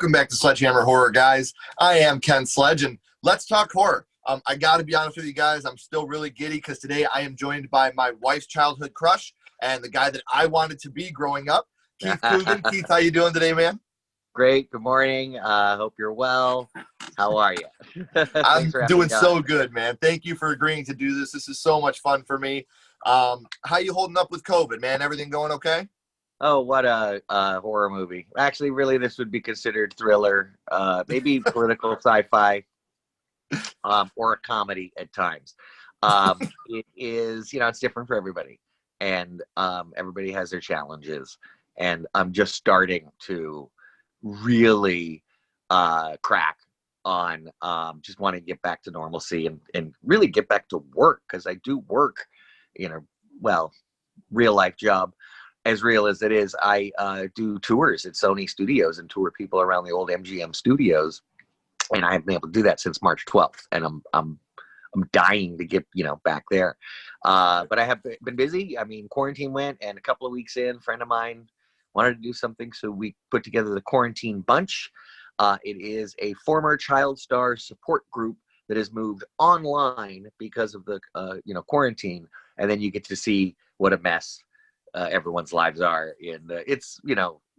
Welcome back to Sledgehammer Horror, guys. I am Ken Sledge, and let's talk horror. I got to be honest with you guys, I'm still really giddy because today I am joined by my wife's childhood crush and the guy that I wanted to be growing up, Keith Coogan. Keith, how you doing today, man? Great. Good morning. Hope you're well. How are you? I'm doing so good, man. Thank you for agreeing to do this. This is so much fun for me. How you holding up with COVID, man? Everything going okay? Oh, what a horror movie. Actually, really, this would be considered thriller, maybe political sci-fi, or a comedy at times. It is, it's different for everybody. And everybody has their challenges. And I'm just starting to really crack on just wanting to get back to normalcy and really get back to work, because I do work, real life job. As real as it is, I do tours at Sony Studios and tour people around the old MGM studios, and I haven't been able to do that since March 12th, and I'm dying to get back there. But I have been busy. I mean, quarantine went, and a couple of weeks in, a friend of mine wanted to do something, so we put together the Quarantine Bunch. It is a former child star support group that has moved online because of the quarantine, and then you get to see what a mess everyone's lives are in. It's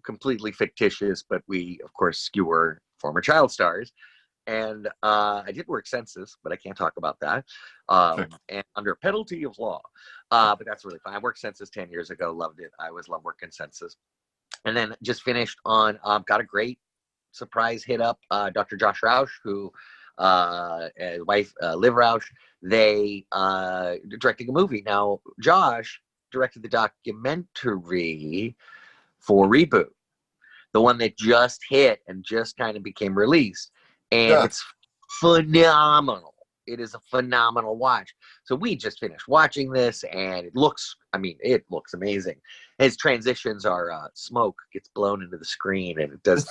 completely fictitious, but we of course skewer former child stars. And I did work census, but I can't talk about that. And under penalty of law. But that's really fine. I worked census 10 years ago, loved it. I always love working census. And then just finished on, got a great surprise hit up, Dr. Josh Roush, who, his wife, Liv Roush, they directing a movie. Now, Josh directed the documentary for Reboot, the one that just hit and just kind of became released. And it's phenomenal. It is a phenomenal watch. So we just finished watching this, and it looks amazing. His transitions are smoke gets blown into the screen, and it does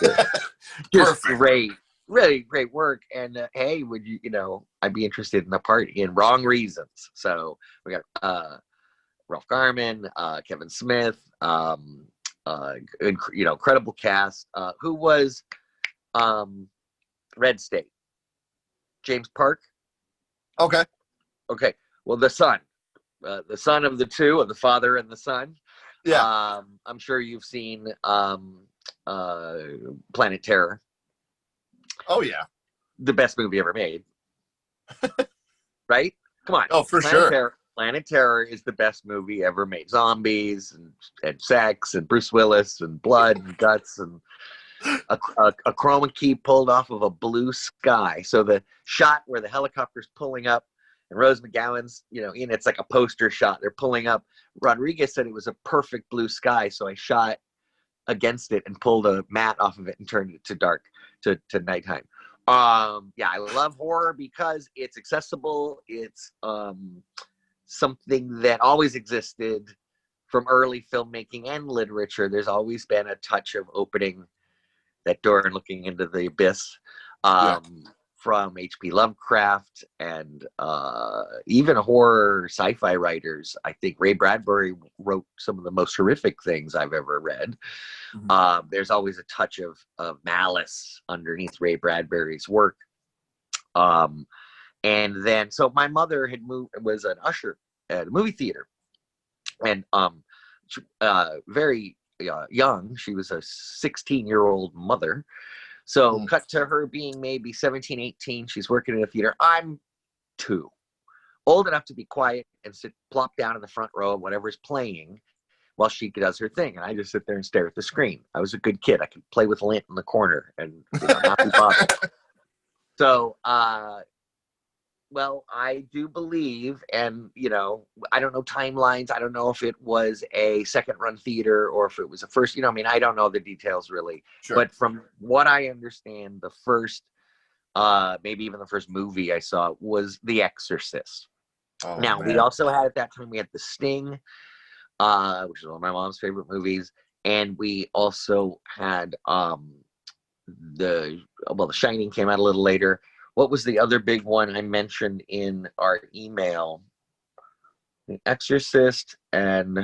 just great, really great work. And hey, would you, I'd be interested in the part in Wrong Reasons. So we got Ralph Garman, Kevin Smith, incredible cast. Who was Red State? James Park. Okay. Well, the son of the two, of the father and the son. Yeah. I'm sure you've seen Planet Terror. Oh yeah. The best movie ever made. Right? Come on. Oh, for sure. Planet Terror is the best movie ever made. Zombies and sex and Bruce Willis and blood and guts and a chroma key pulled off of a blue sky. So the shot where the helicopter's pulling up and Rose McGowan's, it's like a poster shot. They're pulling up. Rodriguez said it was a perfect blue sky, so I shot against it and pulled a mat off of it and turned it to dark, to nighttime. I love horror because it's accessible. It's something that always existed from early filmmaking and literature. There's always been a touch of opening that door and looking into the abyss, from H.P. Lovecraft and even horror sci-fi writers. I think Ray Bradbury wrote some of the most horrific things I've ever read. Mm-hmm. There's always a touch of malice underneath Ray Bradbury's work. And then, so my mother was an usher at a movie theater, and very young. She was a 16-year-old mother. So cut to her being maybe 17, 18. She's working in a theater. I'm 2, old enough to be quiet and plop down in the front row of whatever's playing while she does her thing. And I just sit there and stare at the screen. I was a good kid. I could play with lint in the corner and not be bothered. So, I do believe, and, I don't know timelines. I don't know if it was a second run theater or if it was a first, I don't know the details really. Sure. But from what I understand, the first, maybe even the first movie I saw was The Exorcist. Oh, now, man. We also had, at that time, we had The Sting, which is one of my mom's favorite movies. And we also had The Shining came out a little later. What was the other big one I mentioned in our email? The Exorcist, and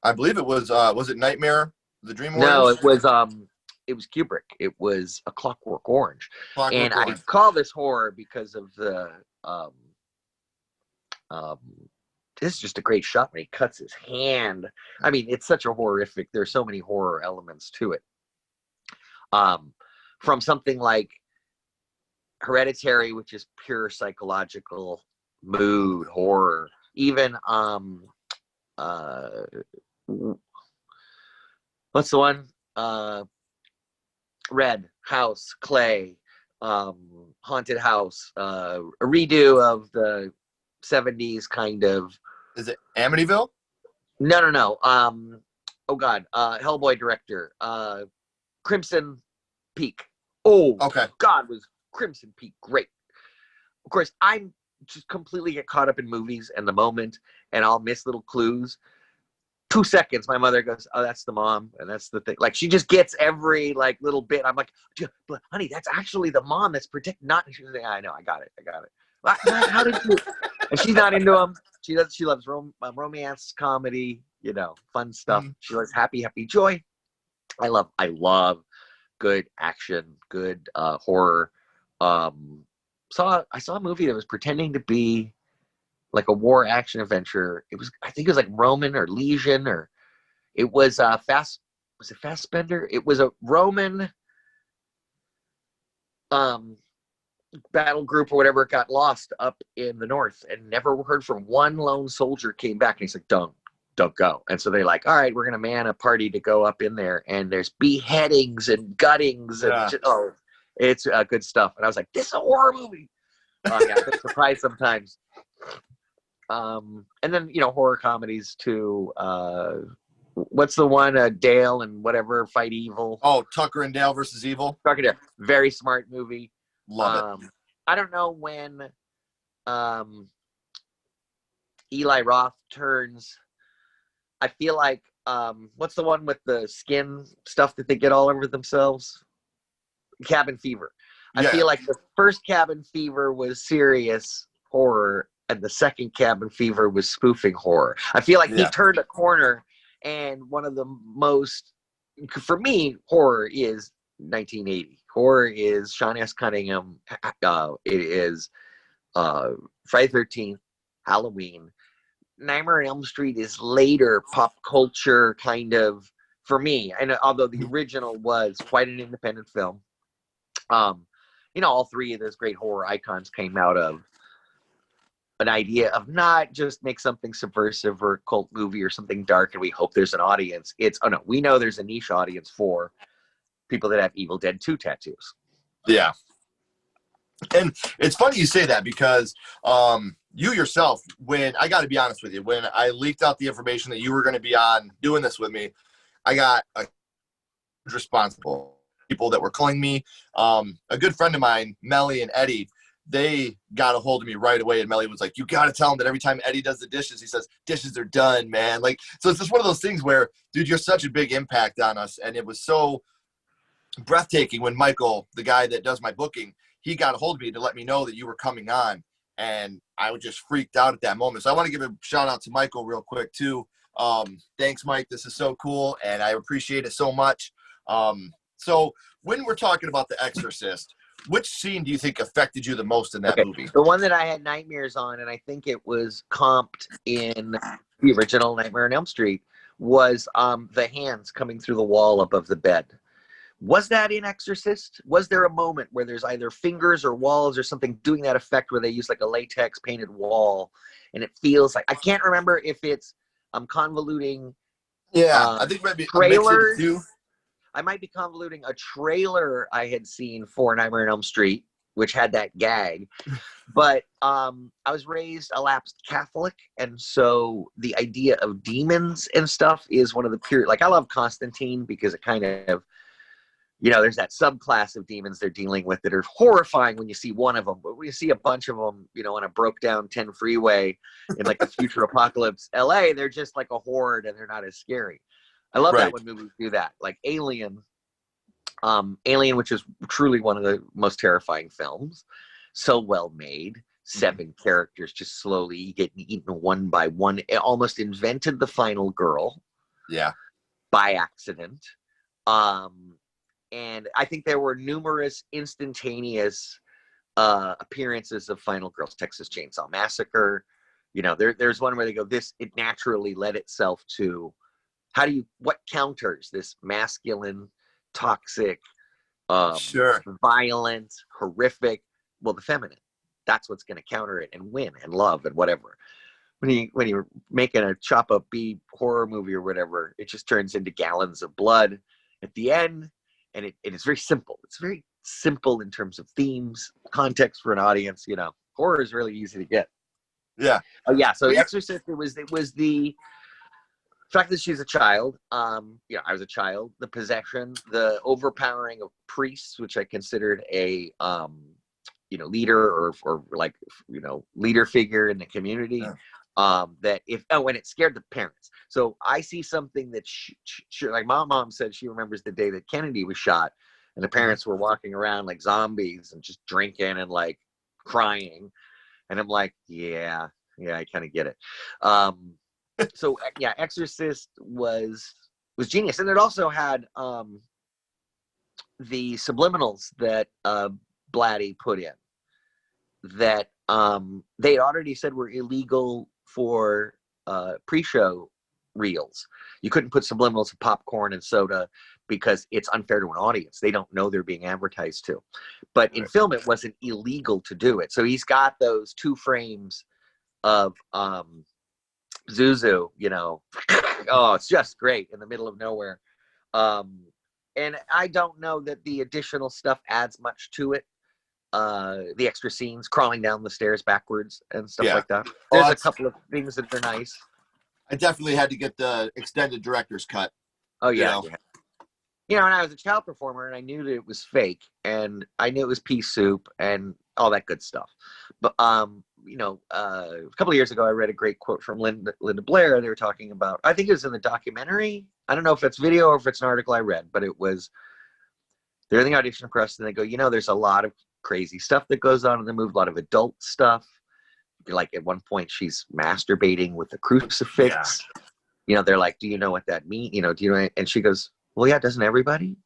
I believe it was it Nightmare, the Dream Warriors? No, it was it was Kubrick. It was A Clockwork Orange. And Clockwork I Orange. call this horror because of the this is just a great shot when he cuts his hand. I mean, it's such a horrific. There's so many horror elements to it. From something like Hereditary, which is pure psychological mood horror. Even what's the one? Red House, Clay, Haunted House, a redo of the 70s kind of. Is it Amityville? No. Oh God, Hellboy director, Crimson Peak. Oh, Okay. God, was Crimson Peak great? Of course, I'm just completely get caught up in movies and the moment, and I'll miss little clues. 2 seconds, my mother goes, "Oh, that's the mom, and that's the thing." Like, she just gets every like little bit. I'm like, "But honey, that's actually the mom that's protecting." Not. She's like, "I know, I got it. How did you?" And she's not into them. She loves romance, comedy, fun stuff. Mhm. She loves happy joy. I love good action, good horror. I saw a movie that was pretending to be like a war action adventure. I think it was like Roman or Legion, or it was was it Fassbender? It was a Roman battle group or whatever. Got lost up in the north and never heard from one lone soldier. Came back and he's like, don't go. And so they're like, all right, we're gonna man a party to go up in there, and there's beheadings and guttings and it's good stuff. And I was like, this is a horror movie. Yeah, I've been surprised sometimes. And then horror comedies too. What's the one? Dale and whatever fight evil. Oh, Tucker and Dale versus Evil. Tucker and Dale, very smart movie. Love it. I don't know when Eli Roth turns. I feel like what's the one with the skin stuff that they get all over themselves? Cabin Fever. I feel like the first Cabin Fever was serious horror, and the second Cabin Fever was spoofing horror. I feel like he turned a corner, and one of the most, for me, horror is 1980. Horror is Sean S. Cunningham. It is Friday the 13th, Halloween. Nightmare on Elm Street is later pop culture kind of, for me. And although the original was quite an independent film, all three of those great horror icons came out of an idea of not just make something subversive or a cult movie or something dark and we hope there's an audience. It's, oh no, we know there's a niche audience for people that have Evil Dead 2 tattoos. Yeah. And it's funny you say that because you yourself, I got to be honest with you, when I leaked out the information that you were going to be on doing this with me, I got a responsible people that were calling me. A good friend of mine, Melly and Eddie, they got a hold of me right away, and Melly was like, "You got to tell him that every time Eddie does the dishes, he says dishes are done, man." Like, so it's just one of those things where, dude, you're such a big impact on us, and it was so breathtaking when Michael, the guy that does my booking, he got a hold of me to let me know that you were coming on, and I was just freaked out at that moment. So I want to give a shout out to Michael real quick too. Thanks, Mike. This is so cool, and I appreciate it so much. So when we're talking about The Exorcist, which scene do you think affected you the most in that movie? The one that I had nightmares on, and I think it was comped in the original Nightmare on Elm Street, was the hands coming through the wall above the bed. Was that in Exorcist? Was there a moment where there's either fingers or walls or something doing that effect where they use like a latex painted wall and it feels like, I can't remember if it's convoluting. Yeah, I think maybe trailers. Too. I might be convoluting a trailer I had seen for Nightmare on Elm Street, which had that gag. But I was raised a lapsed Catholic, and so the idea of demons and stuff is one of the pure, like I love Constantine because it kind of, there's that subclass of demons they're dealing with that are horrifying when you see one of them. But when you see a bunch of them, on a broke down 10 freeway in like the future apocalypse LA, they're just like a horde and they're not as scary. I love that when movies do that. Like Alien, which is truly one of the most terrifying films. So well made. 7 characters just slowly getting eaten one by one. It almost invented the final girl. Yeah. By accident. And I think there were numerous instantaneous appearances of Final Girls, Texas Chainsaw Massacre. You know, there's one where they go, it naturally led itself to what counters this masculine, toxic, Sure. violent, horrific, well, the feminine. That's what's going to counter it and win and love and whatever. When you're making a chop up B horror movie or whatever, it just turns into gallons of blood at the end, and it is very simple. It's very simple in terms of themes, context for an audience. You know, horror is really easy to get. Yeah. Oh yeah. So Exorcist, it was the fact that she's a child. You know, I was a child. The possession, the overpowering of priests, which I considered a you know, leader or like, you know, leader figure in the community. Yeah. That and it scared the parents. So I see something that she, like my mom said, she remembers the day that Kennedy was shot, and the parents were walking around like zombies and just drinking and like crying. And I'm like, yeah, I kind of get it. So yeah, Exorcist was genius, and it also had the subliminals that Blatty put in that they had already said were illegal for pre-show reels. You couldn't put subliminals of popcorn and soda because it's unfair to an audience. They don't know they're being advertised to. But in film, it wasn't illegal to do it. So he's got those 2 frames of Zuzu, you know. Oh, it's just great in the middle of nowhere. And I don't know that the additional stuff adds much to it. The extra scenes, crawling down the stairs backwards and stuff like that. There's a couple of things that are nice. I definitely had to get the extended director's cut. Oh yeah. You know, and I was a child performer, and I knew that it was fake, and I knew it was pea soup and all that good stuff. But you know, a couple of years ago, I read a great quote from Linda Blair. They were talking about, I think it was in the documentary. I don't know if it's video or if it's an article I read, but it was, they're in the audition process, and they go, you know, there's a lot of crazy stuff that goes on in the movie, a lot of adult stuff. Like at one point, she's masturbating with a crucifix. Yeah. You know, they're like, do you know what that means? You know, do you know? And she goes, well, yeah, doesn't everybody?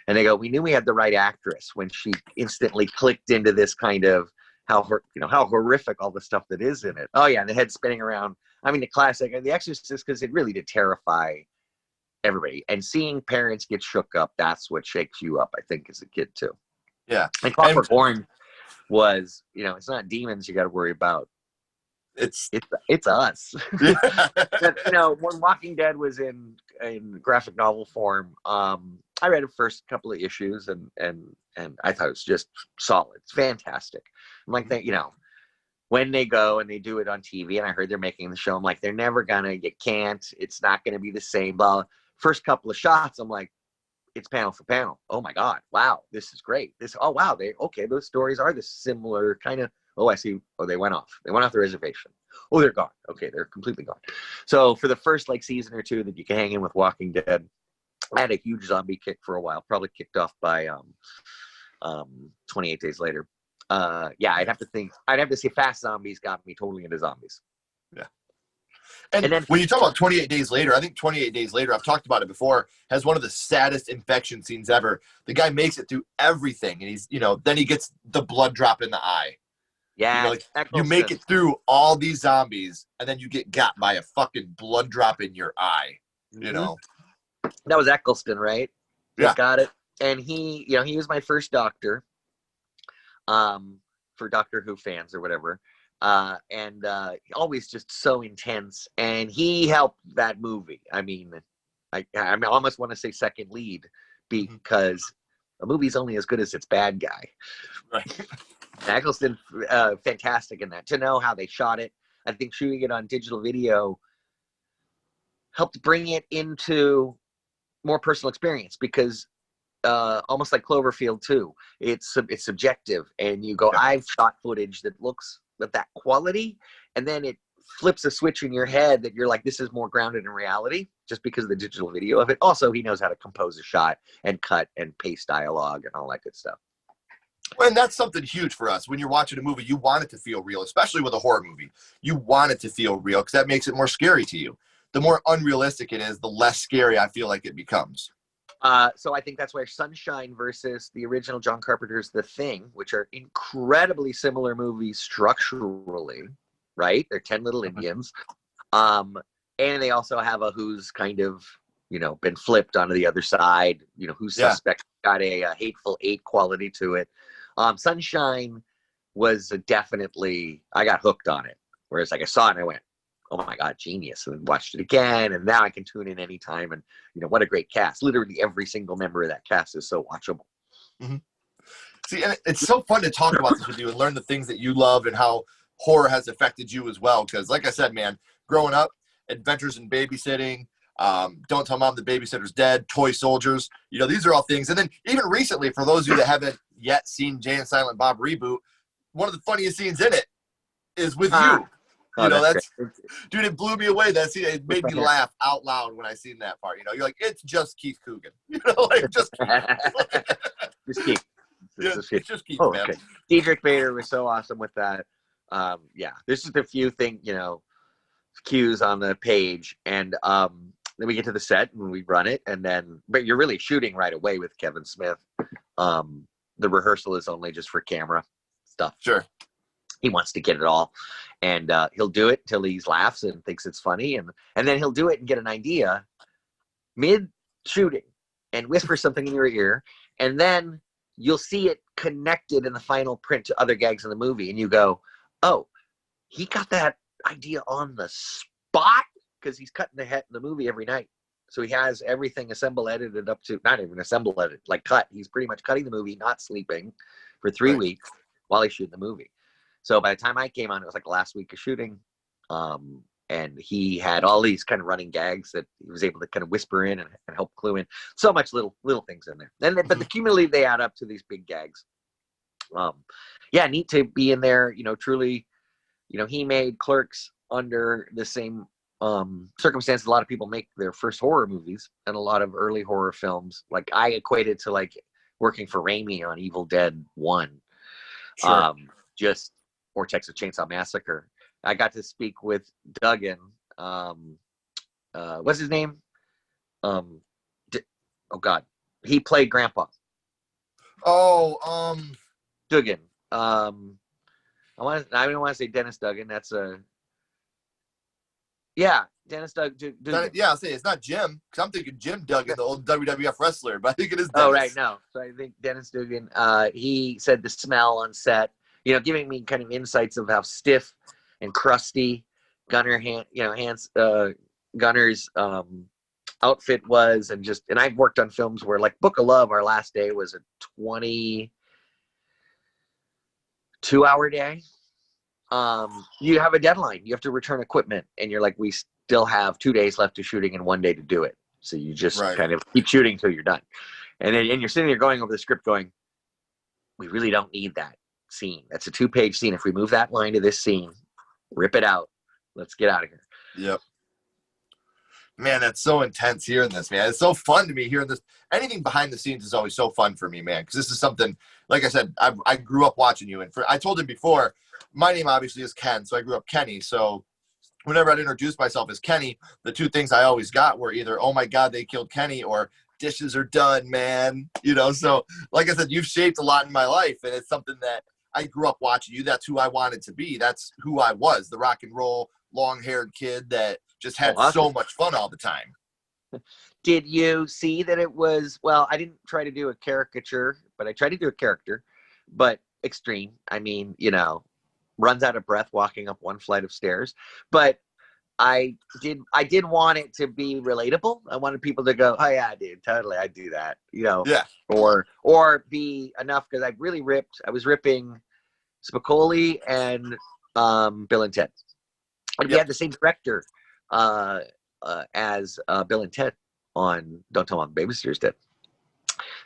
And they go, we knew we had the right actress when she instantly clicked into this kind of how horrific all the stuff that is in it. Oh yeah, and the head spinning around. I mean, the classic, The Exorcist, because it really did terrify everybody. And seeing parents get shook up, that's what shakes you up, I think, as a kid too. Yeah. And Clockwork Orange was, you know, it's not demons you got to worry about. It's us. Yeah. But, you know, when Walking Dead was in graphic novel form, I read the first couple of issues and I thought it was just solid. It's fantastic. I'm like, you know, when they go and they do it on TV, and I heard they're making the show, I'm like, they're never gonna, you can't, it's not gonna be the same. Blah. First couple of shots, I'm like, it's panel for panel. Oh my God, wow, this is great. Oh wow, those stories are this similar kind of. Oh, I see. Oh, they went off the reservation. Oh, they're gone. Okay, they're completely gone. So for the first like season or two that you can hang in with Walking Dead, I had a huge zombie kick for a while, probably kicked off by 28 Days Later. Yeah, I'd have to say Fast Zombies got me totally into zombies. Yeah. And then when you talk about 28 Days Later, I think 28 Days Later, I've talked about it before, has one of the saddest infection scenes ever. The guy makes it through everything, and he's, you know, then he gets the blood drop in the eye. Yeah, you know, like, you make it through all these zombies, and then you get got by a fucking blood drop in your eye. You know, that was Eccleston, right? Yeah, got it. And he, you know, he was my first doctor, for Doctor Who fans or whatever, and always just so intense. And he helped that movie. I mean, I almost want to say second lead because a movie's only as good as its bad guy. Right. Eccleston, fantastic in that. To know how they shot it, I think shooting it on digital video helped bring it into more personal experience because almost like Cloverfield 2, it's subjective, and you go, I've shot footage that looks at that quality, and then it flips a switch in your head that you're like, this is more grounded in reality just because of the digital video of it. Also, he knows how to compose a shot and cut and paste dialogue and all that good stuff. And that's something huge for us. When you're watching a movie, you want it to feel real, especially with a horror movie. You want it to feel real because that makes it more scary to you. The more unrealistic it is, the less scary I feel like it becomes. So I think that's where Sunshine versus the original John Carpenter's The Thing, which are incredibly similar movies structurally, right? They're 10 Little Indians. And they also have a who's kind of, been flipped onto the other side, who's suspect got a Hateful Eight quality to it. Sunshine was definitely, I got hooked on it. Whereas like I saw it and I went, oh my God, genius. And then watched it again. And now I can tune in anytime. And, what a great cast. Literally every single member of that cast is so watchable. Mm-hmm. See, and it's so fun to talk about this with you and learn the things that you love and how horror has affected you as well. Because like I said, man, growing up, Adventures in Babysitting, Don't Tell Mom the Babysitter's Dead, Toy Soldiers, these are all things. And then even recently, for those of you that haven't yet seen Jay and Silent Bob Reboot, one of the funniest scenes in it is with you. That's dude, it blew me away. That scene, it made me laugh out loud when I seen that part. You're like, it's just Keith Coogan. Just just Keith. It's just Keith, man. Okay. Diedrich Bader was so awesome with that. There's just a few things, cues on the page, and then we get to the set and we run it, but you're really shooting right away with Kevin Smith. The rehearsal is only just for camera stuff. Sure. He wants to get it all, and he'll do it till he laughs and thinks it's funny, and then he'll do it and get an idea mid-shooting and whisper something in your ear, and then you'll see it connected in the final print to other gags in the movie, and you go, oh, he got that idea on the spot, because he's cutting the movie every night. So he has everything edited up to, not even edited, like cut. He's pretty much cutting the movie, not sleeping for 3 weeks while he's shooting the movie. So by the time I came on, it was like the last week of shooting. And he had all these kind of running gags that he was able to kind of whisper in and help clue in. So much little things in there. But the cumulatively, they add up to these big gags. Neat to be in there, truly, he made Clerks under the same circumstances a lot of people make their first horror movies, and a lot of early horror films. Like I equated to like working for Raimi on Evil Dead 1. Sure. Or Texas Chainsaw Massacre. I got to speak with Duggan. What's his name? Oh God, he played Grandpa. Duggan. I don't want to say Dennis Duggan. That's Dennis Duggan. I'll say it's not Jim, because I'm thinking Jim Duggan, the old WWF wrestler, but I think it is Dennis. Oh, right, no. So I think Dennis Duggan, he said the smell on set, giving me kind of insights of how stiff and crusty Gunner's outfit was, and I've worked on films where, like Book of Love, our last day was a 22-hour day. You have a deadline. You have to return equipment, and you're like, we still have 2 days left of shooting and 1 day to do it. So you just kind of keep shooting until you're done. And you're sitting there going over the script going, we really don't need that scene. That's a 2-page scene. If we move that line to this scene, rip it out. Let's get out of here. Yep. Man, that's so intense hearing this, man. It's so fun to me hearing this. Anything behind the scenes is always so fun for me, man, because this is something, like I said, I grew up watching you. And I told him before, my name obviously is Ken, so I grew up Kenny. So whenever I'd introduce myself as Kenny, the two things I always got were either, oh my God, they killed Kenny, or dishes are done, man. So like I said, you've shaped a lot in my life, and it's something that I grew up watching you. That's who I wanted to be. That's who I was, the rock and roll, long-haired kid that just had so much fun all the time. Did you see that it was, well, I didn't try to do a caricature, but I tried to do a character, but extreme. I mean, runs out of breath walking up one flight of stairs. But I did want it to be relatable. I wanted people to go, oh yeah, dude, totally, I do that, Yeah. Or be enough, because I was ripping Spicoli and Bill and Ted. And we had the same director as Bill and Ted on Don't Tell Mom the Babysitter's Dead.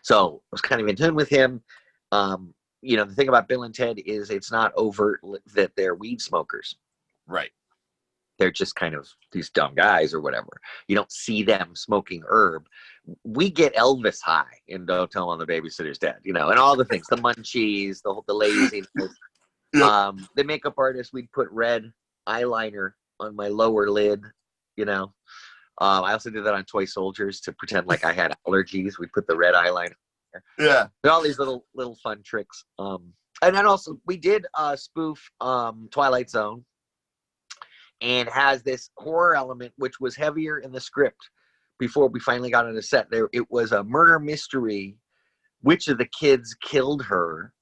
So I was kind of in tune with him. The thing about Bill and Ted is it's not overt that they're weed smokers. Right. They're just kind of these dumb guys or whatever. You don't see them smoking herb. We get Elvis high in Don't Tell Mom the Babysitter's Dead, and all the things, the munchies, the laziness. Yep. The makeup artist, we'd put red eyeliner on my lower lid, I also did that on toy soldiers to pretend like I had allergies. We put the red eyeliner. Yeah. All these little fun tricks. And then also we did spoof Twilight Zone, and has this horror element which was heavier in the script before we finally got on the set. There, it was a murder mystery. Which of the kids killed her?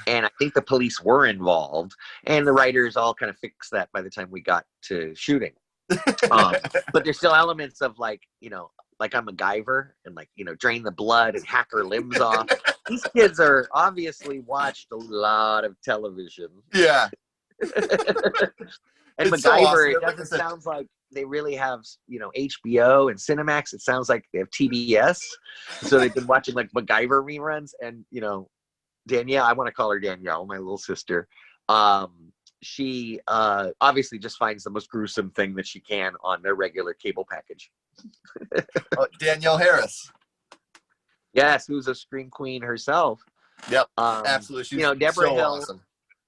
And I think the police were involved, and the writers all kind of fixed that by the time we got to shooting. But there's still elements of like, like I'm a MacGyver and like, drain the blood and hack her limbs off. These kids are obviously watched a lot of television. Yeah. And It's MacGyver, so awesome. it doesn't sound like they really have, HBO and Cinemax. It sounds like they have TBS. So they've been watching like MacGyver reruns, and, Danielle, I want to call her Danielle, my little sister. She obviously just finds the most gruesome thing that she can on their regular cable package. Danielle Harris. Yes, who's a scream queen herself. Yep, absolutely. She's Deborah so Hill. awesome.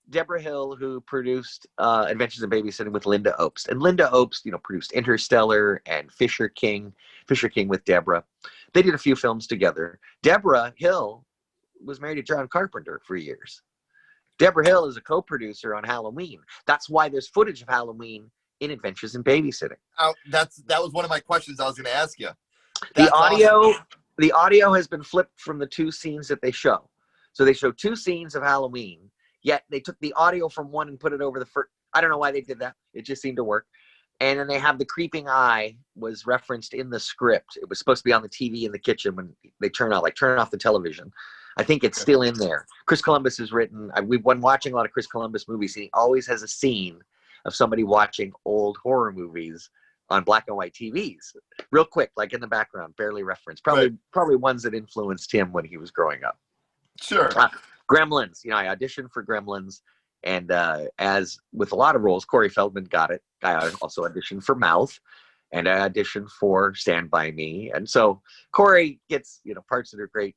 Deborah Hill, who produced Adventures in Babysitting with Linda Obst. And Linda Obst, produced Interstellar and Fisher King with Deborah. They did a few films together. Deborah Hill was married to John Carpenter for years. Deborah Hill is a co-producer on Halloween. That's why there's footage of Halloween in Adventures in Babysitting. That was one of my questions I was going to ask you. The audio has been flipped from the two scenes that they show. So they show two scenes of Halloween, yet they took the audio from one and put it over the first. I don't know why they did that. It just seemed to work. And then they have the creeping eye was referenced in the script. It was supposed to be on the TV in the kitchen when they turn off the television. I think it's still in there. Chris Columbus has written, we've been watching a lot of Chris Columbus movies. He always has a scene of somebody watching old horror movies on black and white TVs. Real quick, like in the background, barely referenced. Probably ones that influenced him when he was growing up. Sure. Gremlins. I auditioned for Gremlins. And as with a lot of roles, Corey Feldman got it. I also auditioned for Mouth. And I auditioned for Stand By Me. And so Corey gets, parts that are great.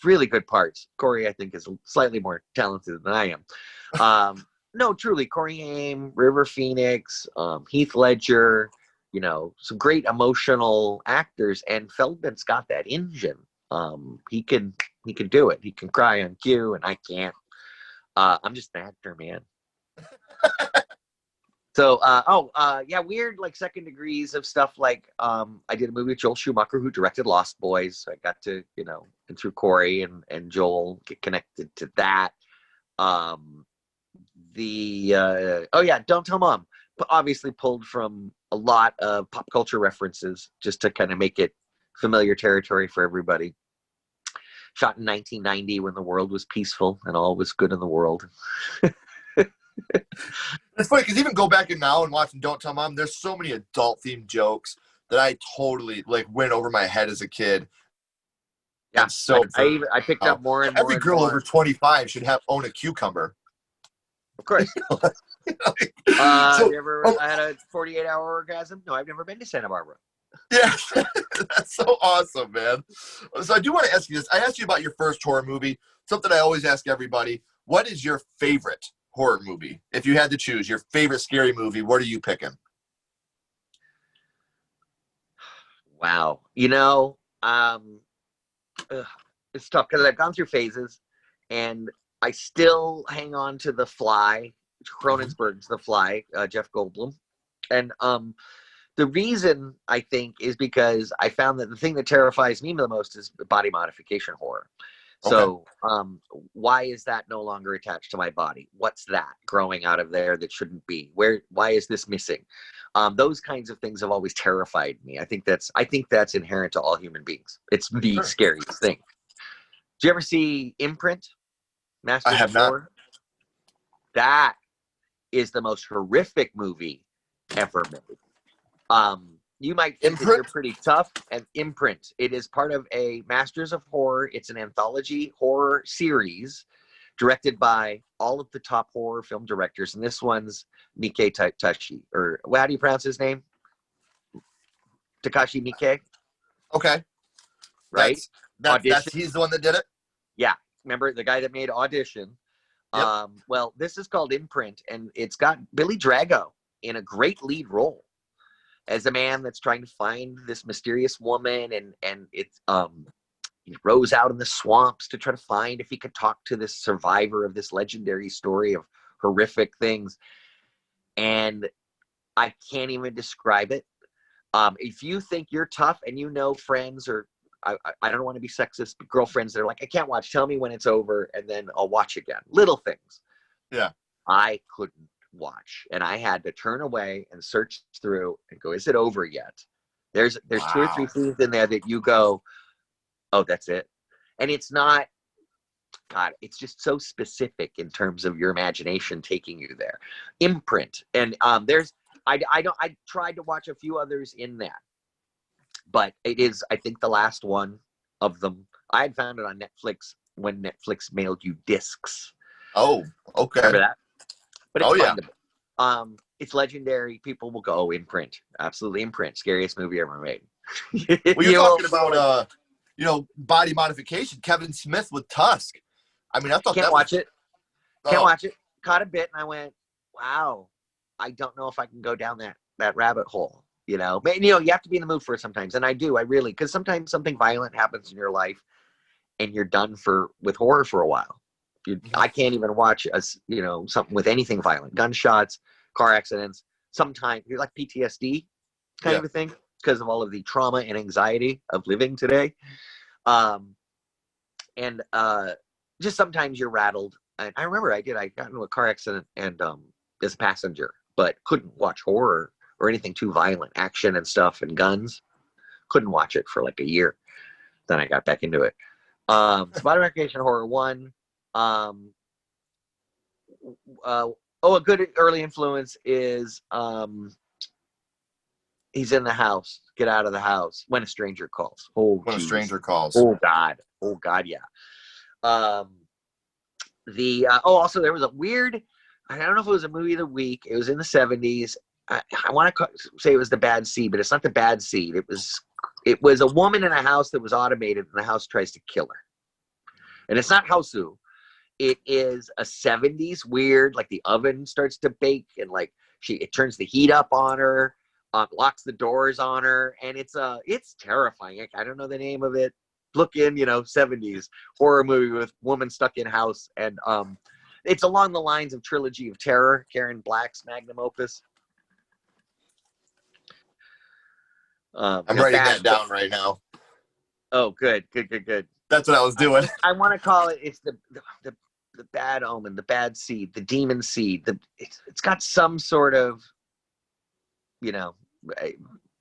Really good parts. Corey, I think, is slightly more talented than I am. No, truly, Corey Haim, River Phoenix, Heath Ledger, some great emotional actors, and Feldman's got that engine. He can do it. He can cry on cue, and I can't. I'm just an actor, man. So, weird, like, second degrees of stuff. Like, I did a movie with Joel Schumacher, who directed Lost Boys. So I got to, and through Corey and Joel, get connected to that. Don't Tell Mom, but obviously pulled from a lot of pop culture references just to kind of make it familiar territory for everybody. Shot in 1990 when the world was peaceful and all was good in the world. It's funny because even go back and now and watching Don't Tell Mom, there's so many adult themed jokes that I totally went over my head as a kid. Yeah, so I picked up more and more. Every girl over 25 should own a cucumber. Of course. I had a 48-hour orgasm? No, I've never been to Santa Barbara. Yeah, that's so awesome, man. So I do want to ask you this. I asked you about your first horror movie, something I always ask everybody. What is your favorite horror movie? If you had to choose your favorite scary movie, what are you picking? Wow. It's tough because I've gone through phases, and I still hang on to The Fly, Cronenberg's The Fly, Jeff Goldblum. And the reason, I think, is because I found that the thing that terrifies me the most is body modification horror. Okay. So why is that no longer attached to my body? What's that growing out of there that shouldn't be? Why is this missing? Those kinds of things have always terrified me. I think that's inherent to all human beings. It's the scariest thing. Did you ever see Imprint? Masters I have of not. Horror? That is the most horrific movie ever made. You might think that you're pretty tough. And Imprint, it is part of a Masters of Horror. It's an anthology horror series directed by all of the top horror film directors. And this one's Miike Tashi, or how do you pronounce his name? Takashi Miike. Okay. Right? He's the one that did it? Yeah. Remember the guy that made Audition? Yep. Well, this is called Imprint, and it's got Billy Drago in a great lead role. as a man that's trying to find this mysterious woman, and it's he rows out in the swamps to try to find if he could talk to this survivor of this legendary story of horrific things. And I can't even describe it. If you think you're tough and you know friends, or I don't want to be sexist, but girlfriends that are like, I can't watch, tell me when it's over and then I'll watch again. Little things. Yeah. I couldn't watch, and I had to turn away and search through and go, is it over yet? There's Wow. 2 or 3 scenes in there that you go, oh, that's it. And it's not, God, it's just so specific in terms of your imagination taking you there. Imprint. And I tried to watch a few others in that, but it is, I think, the last one of them. I had found it on Netflix when Netflix mailed you discs. Oh, okay. Remember that? But it's findable. It's legendary. People will go, Imprint. Absolutely Imprint. Scariest movie ever made. Well, you're talking about body modification. Kevin Smith with Tusk. I mean, I thought Can't that watch was, it. Can't watch it. Caught a bit, and I went, wow. I don't know if I can go down that rabbit hole. But you have to be in the mood for it sometimes, and I do. I really, because sometimes something violent happens in your life, and you're done with horror for a while. I can't even watch something with anything violent, gunshots, car accidents. Sometimes you're like PTSD kind of a thing because of all of the trauma and anxiety of living today. And just sometimes you're rattled. And I remember I got into a car accident and as a passenger, but couldn't watch horror or anything too violent, action and stuff and guns. Couldn't watch it for like a year. Then I got back into it. Modification Horror 1. A good early influence is he's in the house. Get out of the house. When a Stranger Calls. Oh, When a Stranger Calls. Oh God, yeah. Also there was a weird, I don't know if it was a movie of the week. It was in the 70s. I want to say it was The Bad Seed, but it's not The Bad Seed. It was a woman in a house that was automated, and the house tries to kill her. And it's not Houseu. It is a 70s weird, like the oven starts to bake, and like it turns the heat up on her, locks the doors on her, and it's terrifying. I don't know the name of it. Look in, 70s horror movie with woman stuck in house, and it's along the lines of Trilogy of Terror, Karen Black's magnum opus. I'm writing that down right now. Oh, good. That's what I was doing. I want to call it. It's the bad omen, the bad seed, the demon seed. It's got some sort of,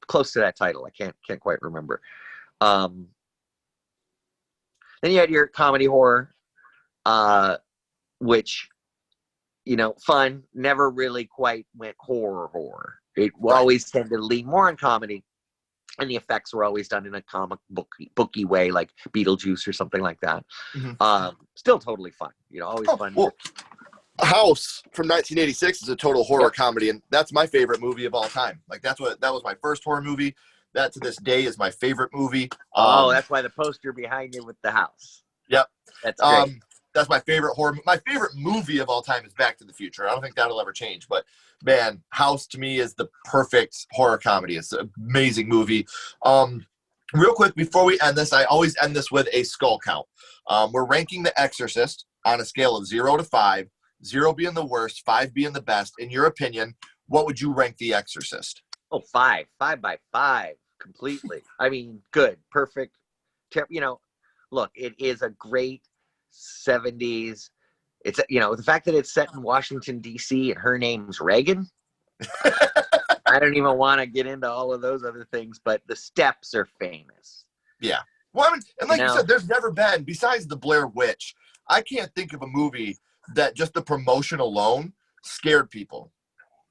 close to that title. I can't quite remember. Then you had your comedy horror, which, fun. Never really quite went horror. It always tended to lean more on comedy. And the effects were always done in a comic booky way, like Beetlejuice or something like that. Mm-hmm. Still totally fun, always fun. Well, House from 1986 is a total horror comedy, and that's my favorite movie of all time. Like that was my first horror movie. That to this day is my favorite movie. That's why the poster behind you with the house. Yep, that's great. That's my favorite horror. My favorite movie of all time is Back to the Future. I don't think that'll ever change. But man, House to me is the perfect horror comedy. It's an amazing movie. Real quick before we end this, I always end this with a skull count. We're ranking The Exorcist on a scale of 0 to 5. 0 being the worst, 5 being the best. In your opinion, what would you rank The Exorcist? Oh, 5. 5 by 5. Completely. I mean, good, perfect. Look, it is a great 70s. It's the fact that it's set in Washington D.C. and her name's Reagan. I don't even want to get into all of those other things, but the steps are famous. Yeah. Well, I mean, and like you said, there's never been, besides the Blair Witch, I can't think of a movie that just the promotion alone scared people.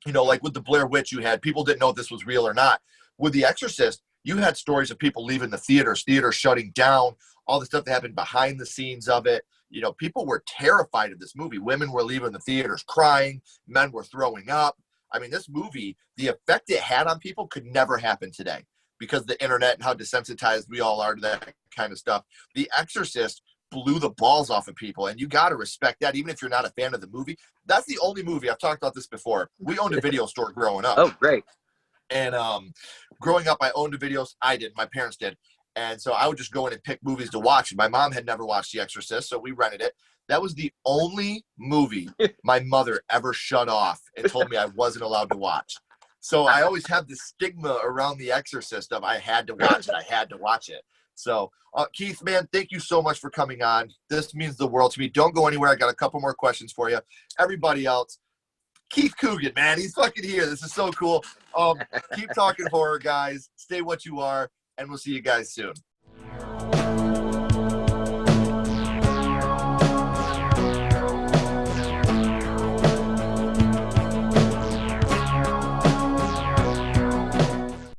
Like with the Blair Witch, you had people didn't know if this was real or not. With The Exorcist, you had stories of people leaving the theaters shutting down, all the stuff that happened behind the scenes of it. People were terrified of this movie. Women were leaving the theaters crying. Men were throwing up. I mean, this movie, the effect it had on people could never happen today because of the internet and how desensitized we all are to that kind of stuff. The Exorcist blew the balls off of people, and you got to respect that, even if you're not a fan of the movie. That's the only movie, I've talked about this before. We owned a video store growing up. Oh, great. And growing up, I owned a video. I did. My parents did. And so I would just go in and pick movies to watch. My mom had never watched The Exorcist, so we rented it. That was the only movie my mother ever shut off and told me I wasn't allowed to watch. So I always have this stigma around The Exorcist of I had to watch it. I had to watch it. So, Keith, man, thank you so much for coming on. This means the world to me. Don't go anywhere. I got a couple more questions for you. Everybody else, Keith Coogan, man, he's fucking here. This is so cool. Keep talking horror, guys. Stay what you are, and we'll see you guys soon.